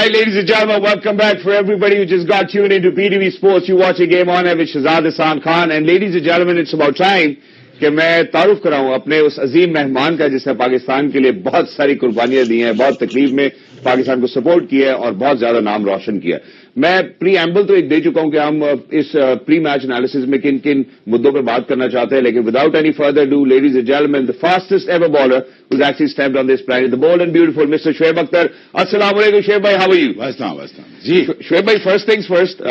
Right, ladies and gentlemen, welcome back for everybody who just got tuned into PTV Sports. You watch a game on air with Shahzad Hasan Khan. And ladies and gentlemen, it's about time کہ میں تعارف کراؤں اپنے اس عظیم مہمان کا جس نے پاکستان کے لیے بہت ساری قربانیاں دی ہیں, بہت تکلیف میں پاکستان کو سپورٹ کیا ہے اور بہت زیادہ نام روشن کیا ہے. میں پری ایمبل تو ایک دے چکا ہوں کہ ہم اس پری میچ انالیسز میں کن کن مدوں پہ بات کرنا چاہتے ہیں, لیکن without any further do, ladies and gentlemen, the fastest ever bowler who's actually stepped on this planet, the bold and beautiful Mr. Shoaib Akhtar. السلام علیکم شعیب بھائی, how are you? جی شعیب بھائی, فرسٹ تھنگز فرسٹ,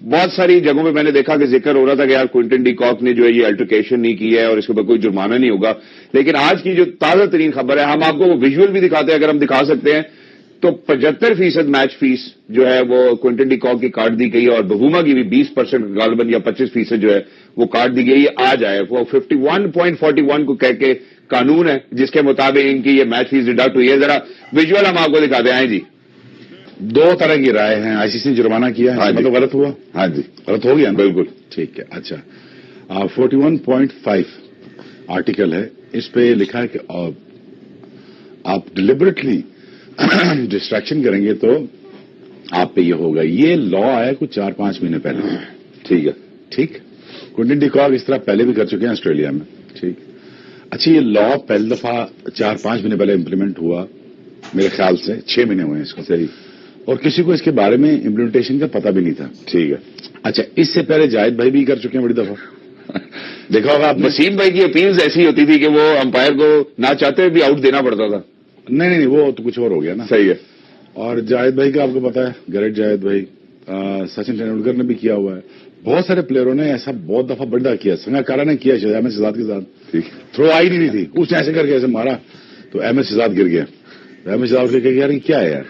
بہت ساری جگہوں پہ میں نے دیکھا کہ ذکر ہو رہا تھا کہ یار کوئنٹن ڈی کاک نے جو ہے یہ الٹرکیشن نہیں کی ہے اور اس کے اوپر کوئی جرمانہ نہیں ہوگا, لیکن آج کی جو تازہ ترین خبر ہے, ہم آپ کو وہ ویژول بھی دکھاتے ہیں, اگر ہم دکھا سکتے ہیں تو 75% میچ فیس جو ہے وہ کوئنٹن ڈی کاک کی کاٹ دی گئی ہے اور بہوما کی بھی 20% غالباً یا 25% جو ہے وہ کاٹ دی گئی ہے. آج آئے وہ 51.41 کو کہہ کے قانون ہے جس کے مطابق ان کی یہ میچ فیس ڈیڈکٹ ہوئی ہے. ذرا ویژول ہم آپ کو دکھاتے ہیں جی. دو طرح کی رائے ہیں, آئی سی سی نے جرمانہ کیا ہے, مطلب غلط ہوا. ہاں جی, غلط ہو گیا نا, بالکل ٹھیک ہے. اچھا 41.5 آرٹیکل ہے, اس پہ لکھا ہے کہ آپ ڈیلیبریٹلی ڈسٹریکشن کریں گے تو آپ پہ یہ ہوگا. یہ لا آیا کچھ 4-5 مہینے پہلے. ٹھیک ہے, ٹھیک. کوئنٹن ڈی کاک اس طرح پہلے بھی کر چکے ہیں آسٹریلیا میں. ٹھیک. اچھا, یہ لا پہلی دفعہ 4-5 مہینے پہلے امپلیمنٹ ہوا, میرے خیال سے 6 مہینے ہوئے ہیں اس کو. صحیح. اور کسی کو اس کے بارے میں امپلیمنٹیشن کا پتہ بھی نہیں تھا. ٹھیک ہے. اچھا, اس سے پہلے جاہد بھائی بھی کر چکے ہیں بڑی دفعہ. دیکھا ہوگا آپ, وسیم بھائی کی اپیلز ایسی ہوتی تھی کہ وہ امپائر کو نہ چاہتے ہوئے بھی آؤٹ دینا پڑتا تھا. نہیں, وہ تو کچھ اور ہو گیا نا. صحیح ہے. اور جاہد بھائی کا آپ کو پتا ہے, گریٹ جاہد بھائی, سچن تینڈولکر نے بھی کیا ہوا ہے. بہت سارے پلیئروں نے ایسا بہت دفعہ بڑا کیا. سنگاکارا نے کیا احمد شہزاد کے ساتھ, تھرو آئی نہیں تھی, اس نے ایسے کر کے ایسے مارا تو احمد شہزاد گر گیا. احمد شہزاد کے کہ یار یہ کیا ہے یار.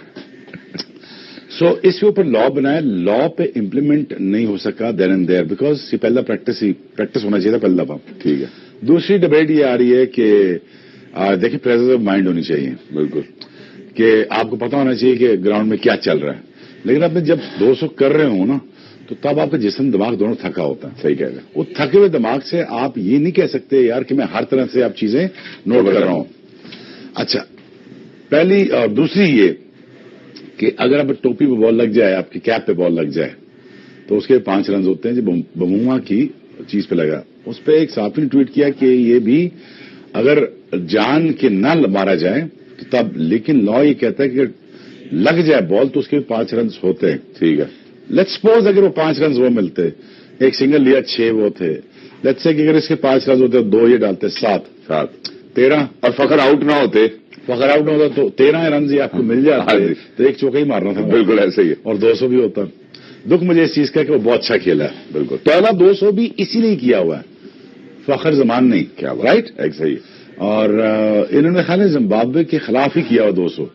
سو اس کے اوپر لا بنایا, لا پہ امپلیمنٹ نہیں ہو سکا دین اینڈ دیئر بیکاز یہ پہلا پریکٹس ہونا چاہیے تھا پہلا دفعہ. ٹھیک ہے. دوسری ڈبیٹ یہ آ رہی ہے کہ دیکھیں پریزنس آف مائنڈ ہونی چاہیے. بالکل, کہ آپ کو پتا ہونا چاہیے کہ گراؤنڈ میں کیا چل رہا ہے, لیکن آپ نے جب 200 کر رہے ہوں نا تو تب آپ کا جسم دماغ دونوں تھکا ہوتا ہے. صحیح کہہ رہے ہیں. وہ تھکے ہوئے دماغ سے آپ یہ نہیں کہہ سکتے یار کہ میں ہر طرح سے آپ چیزیں نوٹ کر رہا ہوں. اچھا, پہلی اور دوسری یہ کہ اگر آپ ٹوپی پہ بال لگ جائے, آپ کی کیپ پہ بال لگ جائے تو اس کے 5 رنز ہوتے ہیں. جو بموما کی چیز پہ لگا, اس پہ ایک صحافی نے ٹویٹ کیا کہ یہ بھی اگر جان کے نہ مارا جائے تو تب, لیکن لا یہ کہتا ہے کہ لگ جائے بال تو اس کے 5 رنز ہوتے ہیں. ٹھیک ہے. لیٹ سپوز اگر وہ 5 رنز وہ ملتے, ایک سنگل لیا 6 وہ تھے, لیٹ سے کہ اگر اس کے 5 رنز ہوتے 2 یہ ڈالتے 7 13 اور فخر آؤٹ نہ ہوتے, تو 13 رنز ہی آپ کو مل جاتے تو ایک چوکا ہی مارنا تھا. بالکل ایسے ہی ہے. اور 200 بھی ہوتا. دکھ مجھے اس چیز کا کہ وہ بہت اچھا کھیلا ہے. بالکل. پہلا 200 بھی اسی لیے کیا ہوا ہے, فخر زمان نہیں کیا ہوا. رائٹ, ایسا ہی. اور انہوں نے خیال ہے زمبابوے کے خلاف ہی کیا ہوا 200.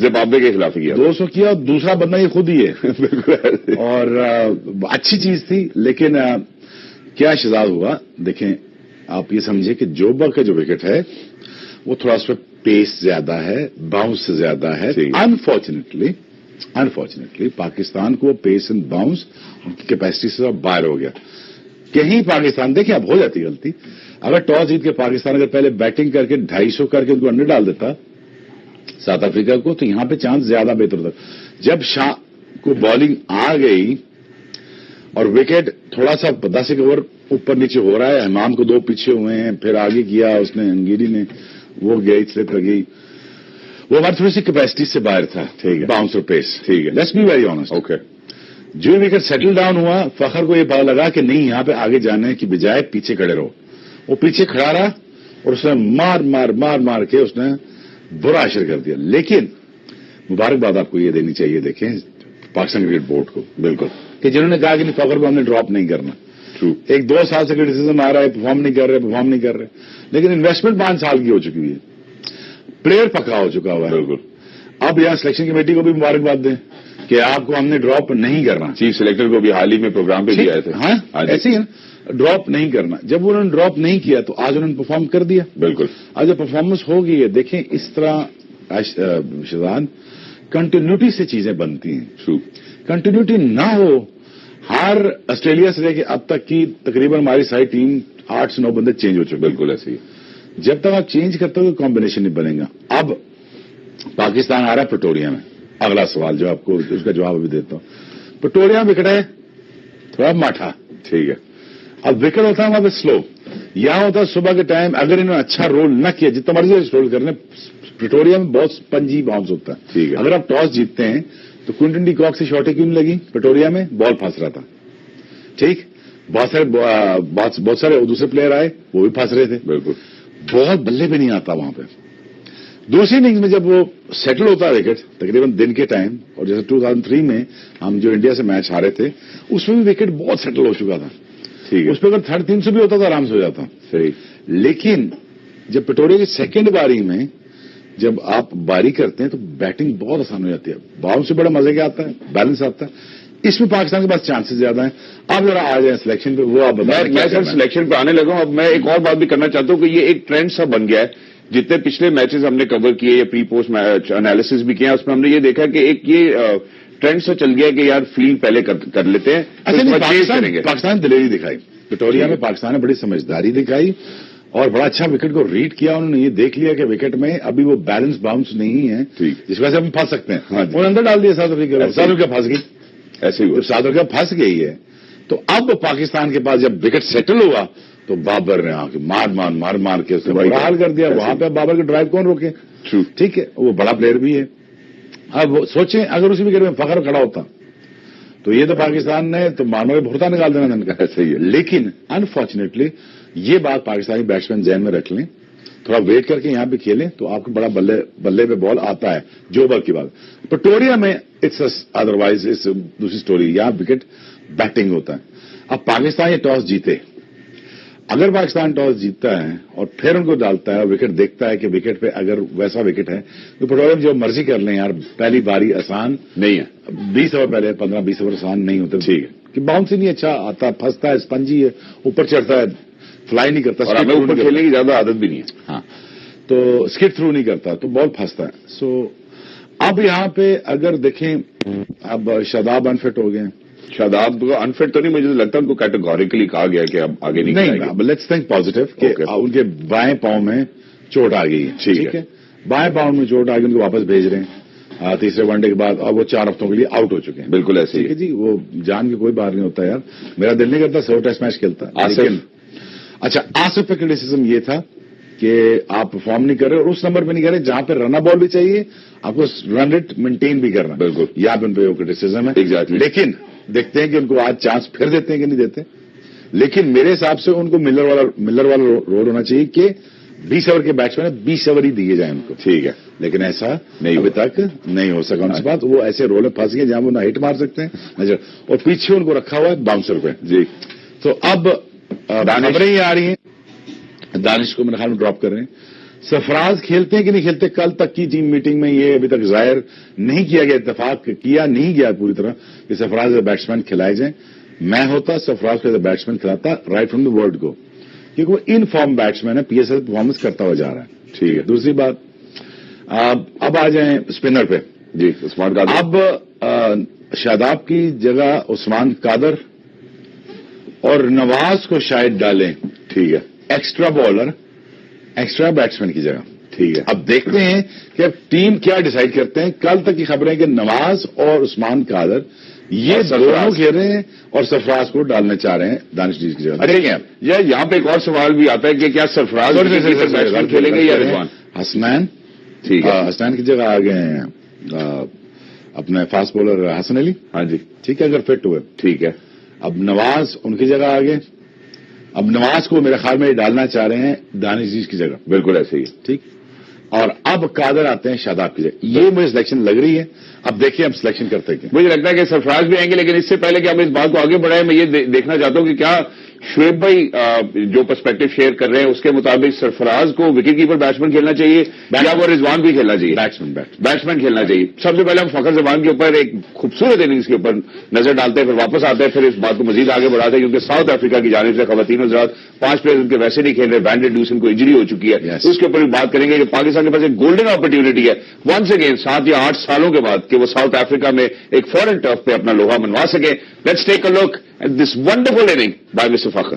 زمبابوے کے خلاف کیا 200 کیا, اور دوسرا بندہ یہ خود ہی ہے. بالکل. اور اچھی چیز تھی, لیکن کیا شہزاد ہوا. دیکھیں آپ یہ سمجھے کہ جوبا کا جو وکٹ ہے وہ تھوڑا سا پیس زیادہ ہے, باؤنس زیادہ ہے. انفارچونیٹلی پاکستان کو پیس اینڈ باؤنس ان کی کیپیسٹی سے باہر ہو گیا. کہیں پاکستان دیکھیں اب ہو جاتی غلطی, اگر ٹاس جیت کے پاکستان اگر پہلے بیٹنگ کر کے 250 کر کے ان کو انڈر ڈال دیتا ساؤتھ افریقہ کو, تو یہاں پہ چانس زیادہ بہتر ہوتا. جب شاہ کو بالنگ آ گئی اور وکٹ تھوڑا سا 10 اوور اوپر نیچے ہو رہا ہے, امام کو 2 پیچھے ہوئے ہیں, پھر آگے کیا اس نے انگیری نے, وہ گئی سلپ لگی, وہ ہماری تھوڑی سی کیپیسٹی سے باہر تھا. ٹھیک ہے. باؤنس اور پیس. ٹھیک ہے. Let's be very honest. Okay. جو وکٹ سیٹل ڈاؤن ہوا, فخر کو یہ پتا لگا کہ نہیں یہاں پہ آگے جانے کی بجائے پیچھے کھڑے رہو. وہ پیچھے کھڑا رہا اور اس نے مار کے اس نے برا اشر کر دیا. لیکن مبارکباد آپ کو یہ دینی چاہیے, دیکھیں پاکستان کرکٹ بورڈ کو, بالکل, کہ جنہوں نے کہا کہ نہیں فخر کو ہم نے ڈراپ نہیں کرنا. ایک 2 سال سے کرٹیسزم آ رہا ہے, پرفارم نہیں کر رہے, لیکن انویسٹمنٹ 5 سال کی ہو چکی ہے, پلیئر پکا ہو چکا ہوا ہے. بالکل. اب یہاں سلیکشن کمیٹی کو بھی مبارکباد دیں کہ آپ کو ہم نے ڈراپ نہیں کرنا. چیف سلیکٹر کو بھی حال ہی میں پروگرام پہ بھی آئے تھے. ہاں ایسے ہی ہے نا, ڈراپ نہیں کرنا. جب انہوں نے ڈراپ نہیں کیا تو آج انہوں نے پرفارم کر دیا. بالکل. آج جب پرفارمنس ہو گئی ہے, دیکھیں اس طرح شہزاد کنٹینیوٹی سے چیزیں بنتی ہیں. کنٹینیوٹی نہ ہو, ہر آسٹریلیا سے لے کے اب تک کی تقریباً ہماری ساری ٹیم 8 سے 9 بندے چینج ہو چکے. بالکل ایسے ہی. جب تک آپ چینج کرتے ہو کمبینیشن نہیں بنے گا. اب پاکستان آ رہا ہے پریٹوریا میں, اگلا سوال جو آپ کو اس کا جواب ابھی دیتا ہوں. پٹوریا وکٹ ہے تھوڑا ماٹھا, ٹھیک ہے. اب وکٹ ہوتا ہے وہاں پہ سلو. یہاں ہوتا ہے صبح کے ٹائم اگر انہوں نے اچھا رول نہ کیا, جتنا مرضی رول کرنے, پٹوریا میں بہت سپنجی باؤنس ہوتا ہے. ٹھیک ہے. اگر آپ ٹاس جیتتے ہیں تو کوئنٹن ڈی کاک سے شارٹیں کیوں نہیں لگی پٹوریا میں؟ بال پھنس رہا تھا. ٹھیک, بہت سارے دوسرے پلیئر آئے وہ بھی پھنس رہے تھے. بالکل. بہت بلے پہ نہیں آتا وہاں پہ. دوسری اننگز میں جب وہ سیٹل ہوتا ہے وکٹ تقریباً دن کے ٹائم, اور جیسے 2003 میں ہم جو انڈیا سے میچ ہارے تھے اس میں بھی وکٹ بہت سیٹل ہو چکا تھا. ٹھیک ہے. اس پہ اگر 350 بھی ہوتا تو آرام سے ہو جاتا. صحیح. لیکن جب پٹوریا کی سیکنڈ باری میں جب آپ باری کرتے ہیں تو بیٹنگ بہت آسان ہو جاتی ہے. باؤنس سے بڑا مزے کا آتا ہے, بیلنس آتا ہے. اس میں پاکستان کے پاس چانسز زیادہ ہیں. آپ ذرا آ جائیں سلیکشن پہ, وہ آپ بتائیں. میں سر سلیکشن پہ آنے لگا ہوں. اب میں ایک اور بات بھی کرنا چاہتا ہوں کہ یہ ایک ٹرینڈ سا بن گیا ہے. جتنے پچھلے میچز ہم نے کور کیے یا پری پوسٹ میچ انالیسس بھی کیا, اس میں ہم نے یہ دیکھا کہ ایک یہ ٹرینڈ سا چل گیا کہ یار فیلڈ پہلے کر لیتے ہیں. پاکستان دلیری دکھائی پٹوریا میں. پاکستان نے بڑی سمجھداری دکھائی اور بڑا اچھا وکٹ کو ریڈ کیا. انہوں نے یہ دیکھ لیا کہ وکٹ میں ابھی وہ بیلنس باؤنس نہیں ہے جس وجہ سے ہم پھنس سکتے ہیں. انہوں نے اندر ڈال دیا ساؤتھ افریقہ. ساؤتھ افریقہ پھنس گئی. ایسے ہی ساؤتھ افریقہ پھنس گئی ہے. تو اب پاکستان کے پاس جب وکٹ سیٹل ہوا تو بابر نے آ کے مار کے اس نے بڑا حال کر دیا. وہاں پہ بابر کے ڈرائیو کون روکے؟ ٹھیک ہے, وہ بڑا پلیئر بھی ہے. اب سوچیں اگر اسی وکٹ میں فخر کھڑا ہوتا تو یہ تو پاکستان نے تو مارمر بھرتا نکال دینا ان کا. صحیح ہے. لیکن انفارچونیٹلی یہ بات پاکستانی بیٹسمین ذہن میں رکھ لیں, تھوڑا ویٹ کر کے یہاں پہ کھیلیں تو آپ کو بڑا بلے پہ بال آتا ہے. جو اوور کی بات پٹوریا میں اٹس ادروائز اس دوسری سٹوری. یہاں وکٹ بیٹنگ ہوتا ہے. اب پاکستان یہ ٹاس جیتے, اگر پاکستان ٹاس جیتتا ہے اور پھر ان کو ڈالتا ہے وکٹ دیکھتا ہے کہ وکٹ پہ اگر ویسا وکٹ ہے تو پٹوریا میں جو مرضی کر لیں یار, پہلی باری آسان نہیں ہے. 20 اوور پہلے 15-20 اوور آسان نہیں ہوتے. ٹھیک ہے. کہ باؤنس ہی نہیں اچھا آتا, پھنستا ہے, اسپنجی ہے, اوپر چڑھتا ہے, فلائی نہیں کرتا. اور ہمیں اوپر کھیلنے کی زیادہ عادت بھی نہیں ہے. ہاں, تو اسکٹ تھرو نہیں کرتا تو بال پھنستا ہے. سو اب یہاں پہ اگر دیکھیں اب شاداب انفٹ ہو گئے. شاداب کو انفٹ تو نہیں, مجھے لگتا ان کو کیٹیگوریکلی کہا گیا کہ اب آگے نہیں. لیٹس تھنک پازیٹو کہ ان کے بائیں پاؤں میں چوٹ آ گئی ہے. ٹھیک ہے, بائیں پاؤں میں چوٹ آ گئی, ان کو واپس بھیج رہے ہیں تیسرے ون ڈے کے بعد. اور وہ 4 ہفتوں کے لیے آؤٹ ہو چکے ہیں. بالکل ایسے ہی ہے جی. وہ جان کے کوئی بات نہیں ہوتا یار. میرا دل نہیں کرتا 100 ٹیسٹ میچ کھیلتا. لیکن اچھا, آصف پہ کرٹیسزم یہ تھا کہ آپ پرفارم نہیں کر رہے اور اس نمبر پہ نہیں کر رہے جہاں پہ رن بال بھی چاہیے, آپ کو رن ریٹ مینٹین بھی کرنا. بالکل, یا پہ ان پہ وہ کرٹیسزم ہے. ایگزیکٹلی. لیکن دیکھتے ہیں کہ ان کو آج چانس پھر دیتے ہیں کہ نہیں دیتے. لیکن میرے حساب سے ان کو ملر والا رول ہونا چاہیے کہ 20 اوور کے بیٹسمین 20 اوور ہی دیے جائیں ان کو. ٹھیک ہے. لیکن ایسا نہیں ابھی تک نہیں ہو سکا ان سے بات. وہ ایسے رول میں پھنس گئے جہاں وہ نہ ہٹ مار سکتے ہیں اور پیچھے ان کو رکھا ہوا ہے باؤنسر پہ. جی. تو اب خبریں یہ آ رہی ہیں دانش کو میرے خیال میں ڈراپ کر رہے ہیں. سرفراز کھیلتے ہیں کہ نہیں کھیلتے, کل تک کی ٹیم میٹنگ میں یہ ابھی تک ظاہر نہیں کیا گیا, اتفاق کیا نہیں گیا پوری طرح کہ سرفراز ایز اے بیٹسمین کھلائے جائیں. میں ہوتا سرفراز کو ایز اے بیٹسمین کھلاتا رائٹ فرام دا ورلڈ کو, کیونکہ وہ ان فارم بیٹسمین ہے, پی ایس ایل پرفارمنس کرتا ہوا جا رہا ہے. ٹھیک ہے. دوسری بات اب آ جائیں اسپنر پہ. جی, عثمان قادر. اب شاداب کی جگہ عثمان قادر اور نواز کو شاید ڈالیں. ٹھیک ہے. ایکسٹرا بالر, ایکسٹرا بیٹسمین کی جگہ. ٹھیک ہے. اب دیکھتے ہیں کہ اب ٹیم کیا ڈیسائیڈ کرتے ہیں. کل تک کی خبریں کہ نواز اور عثمان قادر یہ دونوں کھیل رہے ہیں اور سرفراز کو ڈالنا چاہ رہے ہیں دانش ڈیز کی جگہ. اچھا, یہاں پہ ایک اور سوال بھی آتا ہے کہ کیا سرفراز کھیلیں گے یا رضوان؟ حسنین. ٹھیک ہے. حسنین کی جگہ آ گئے ہیں اپنے فاسٹ بالر حسن علی. ہاں جی. ٹھیک ہے, اگر فٹ ہوئے. ٹھیک ہے. اب نواز ان کی جگہ آ گئے. اب نواز کو میرے خیال میں ڈالنا چاہ رہے ہیں دانش جی کی جگہ. بالکل ایسے ہی. ٹھیک. اور اب قادر آتے ہیں شاداب کی جگہ. یہ مجھے سلیکشن لگ رہی ہے. اب دیکھیں اب سلیکشن کرتے ہیں. مجھے لگتا ہے کہ سرفراز بھی آئیں گے, لیکن اس سے پہلے کہ ہم اس بات کو آگے بڑھائیں, میں یہ دیکھنا چاہتا ہوں کہ کیا شعیب بھائی جو پرسپیکٹو شیئر کر رہے ہیں اس کے مطابق سرفراز کو وکٹ کیپر بیٹسمین کھیلنا چاہیے یا وہ رضوان بھی کھیلنا چاہیے؟ بیٹسمین کھیلنا چاہیے. سب سے پہلے ہم فخر زمان کے اوپر ایک خوبصورت اننگز کے اوپر نظر ڈالتے ہیں, پھر واپس آتے ہیں, پھر اس بات کو مزید آگے بڑھاتے ہیں کیونکہ ساؤتھ افریقہ کی جانب سے خواتین حضرات 5 پلیئر ان کے ویسے نہیں کھیل رہے. وینڈر ڈیوسن کو انجری ہو چکی ہے. اس کے اوپر بھی بات کریں گے کہ پاکستان کے پاس ایک گولڈن اپرچونٹی ہے ونس اگین 7 یا 8 سالوں کے بعد کہ وہ ساؤتھ افریقہ میں ایک فورن ٹرف پہ اپنا لوہا منوا سکیں. Let's take a look at this wonderful inning by mister Fakhar.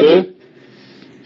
2,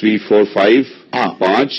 3 4 5 5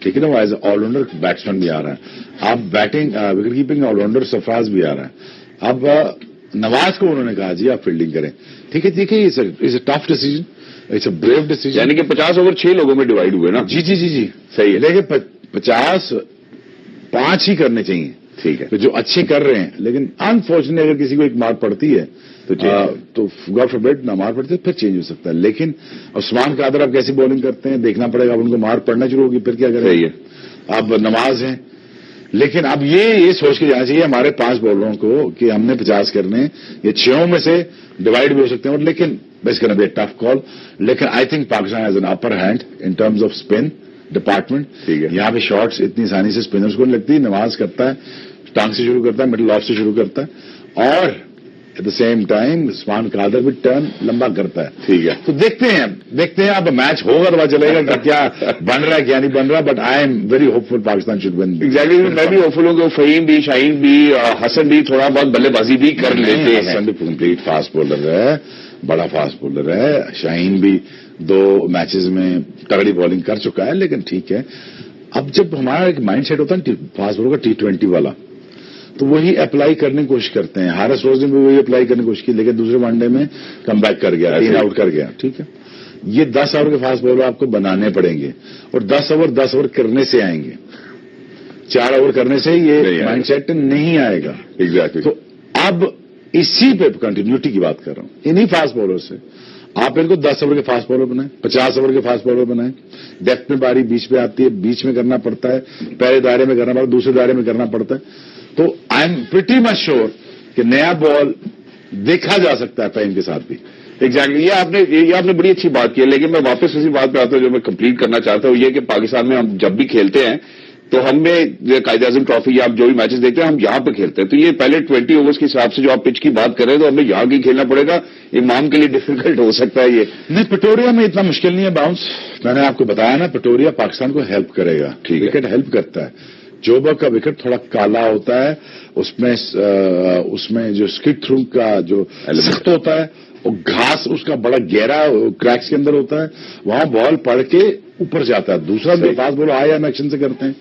ٹھیک ہے نا, وہ as a all rounder batsman بھی آ رہا ہے. اب batting wicket keeping all rounder Sarfaraz بھی آ رہا ہے. اب نواز کو انہوں نے کہا جی آپ فیلڈنگ کریں. ٹھیک ہے it's a tough decision, it's a brave decision. یعنی کہ 50 اوور 6 لوگوں میں ڈیوائڈ ہوئے نا. جی صحیح ہے. لیکن 50 5 ہی کرنے چاہیے. ٹھیک ہے, جو اچھے کر رہے ہیں, لیکن انفارچونیٹلی اگر کسی کو ایک مار پڑتی ہے تو گاڈ فاربیڈ نہ مار پڑتی ہے پھر چینج ہو سکتا ہے. لیکن عثمان قادر آپ کیسی بولنگ کرتے ہیں دیکھنا پڑے گا. اب ان کو مار پڑنا شروع ہوگی پھر کیا کریں. صحیح ہے. اب نواز ہیں, لیکن اب یہ سوچ کے جانا چاہیے ہمارے 5 بالروں کو کہ ہم نے 50 کرنے, یہ 6 میں سے ڈیوائڈ بھی ہو سکتے ہیں. اور لیکن بیس کرنا بھی ٹف کال. لیکن I think Pakistan has an upper hand in terms of spin department. ٹھیک ہے, یہاں پہ شاٹس اتنی آسانی سے اسپنرز کو نہیں لگتی. نواز کرتا ہے ٹانگ سے شروع کرتا ہے, مڈل آف سے شروع کرتا ہے, اور ایٹ دا سیم ٹائم عثمان قادر بھی ٹرن لمبا کرتا ہے. ٹھیک ہے, تو دیکھتے ہیں اب میچ ہوگا تو پتا چلے گا کہ کیا بن رہا ہے کیا نہیں بن رہا. But I am very hopeful Pakistan should win. Exactly, میں بھی ہوپ فل ہوں کہ فہیم بھی, شاہین بھی, حسن بھی تھوڑا بہت بلے بازی بھی کر لیتے ہیں. حسن بھی کمپلیٹ فاسٹ بولر ہے, بڑا فاسٹ بولر ہے. شاہین بھی 2 میچز میں تگڑی بالنگ کر چکا ہے. لیکن ٹھیک ہے, اب جب ہمارا ایک مائنڈ سیٹ ہوتا ہے فاسٹ بولر کا T20 والا, تو وہی اپلائی کرنے کی کوشش کرتے ہیں. ہارس روز نے بھی وہی اپلائی کرنے کی کوشش کی, لیکن دوسرے ون ڈے میں کم بیک کر گیا, 3 آؤٹ کر گیا. ٹھیک ہے, یہ 10 اوور کے فاسٹ بالر آپ کو بنانے پڑیں گے, اور 10 اوور کرنے سے آئیں گے. 4 اوور کرنے سے یہ مائنڈ سیٹ نہیں آئے گا. ایگزیکٹلی. تو اب اسی پہ کنٹینیوٹی کی بات کر رہا ہوں, انہی فاسٹ بالر سے آپ ان کو 10 اوور کے فاسٹ بالر بنائیں, 50 اوور کے فاسٹ بالر بنائیں. ڈیپتھ میں باری بیچ میں آتی ہے, بیچ میں کرنا پڑتا ہے, پہلے دائرے میں کرنا پڑتا ہے, دوسرے دائرے میں کرنا پڑتا ہے. تو آئی ایم پریٹی مچ شیور کہ نیا بال دیکھا جا سکتا ہے فہیم کے ساتھ بھی. ایگزیکٹلی, یہ آپ نے بڑی اچھی بات کی ہے. لیکن میں واپس اسی بات پہ آتا ہوں جو میں کمپلیٹ کرنا چاہتا ہوں, یہ کہ پاکستان میں ہم جب بھی کھیلتے ہیں تو ہمیں قائد اعظم ٹرافی یا آپ جو بھی میچز دیکھتے ہیں ہم یہاں پہ کھیلتے ہیں. تو یہ پہلے 20 اوورز کے حساب سے جو آپ پچ کی بات کر رہے ہیں تو ہمیں یہاں کی کھیلنا پڑے گا. امام کے لیے ڈیفیکلٹ ہو سکتا ہے یہ. نہیں, پٹوریا میں اتنا مشکل نہیں ہے باؤنس. میں نے آپ کو بتایا نا, پٹوریا پاکستان کو ہیلپ کرے گا. وکٹ ہیلپ کرتا ہے. جوبر کا وکٹ تھوڑا کالا ہوتا ہے, اس میں جو اسکٹ تھرو کا جو سخت ہوتا ہے, اور گھاس اس کا بڑا گہرا کریکس کے اندر ہوتا ہے, وہاں بال پڑ کے اوپر جاتا ہے. دوسرا جو فاسٹ بال ہائی آرم ایکشن سے کرتے ہیں,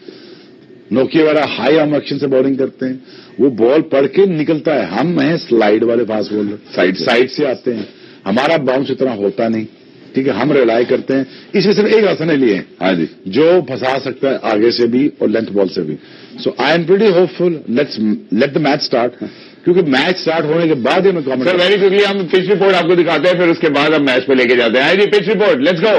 نوکیا وغیرہ ہائی آرم ایکشن سے بالنگ کرتے ہیں, وہ بال پڑ کے نکلتا ہے. ہم ہیں سلائیڈ والے فاسٹ بالر, سائڈ سے آتے ہیں, ہمارا باؤنس اتنا ہوتا نہیں. ٹھیک ہے, ہم ریلائی کرتے ہیں. اس میں صرف ایک آسن لیے ہیں, ہاں جی, جو پھنسا سکتا ہے آگے سے بھی اور لینتھ بال سے بھی. So I am pretty hopeful. Let the match start, کیونکہ میچ اسٹارٹ ہونے کے بعد ہی میں کامنٹ. سر ویری کوئکلی ہم پچ رپورٹ آپ کو دکھاتے ہیں, پھر اس کے بعد ہم میچ پہ لے کے جاتے ہیں. جی پچ رپورٹ, لیٹس گو.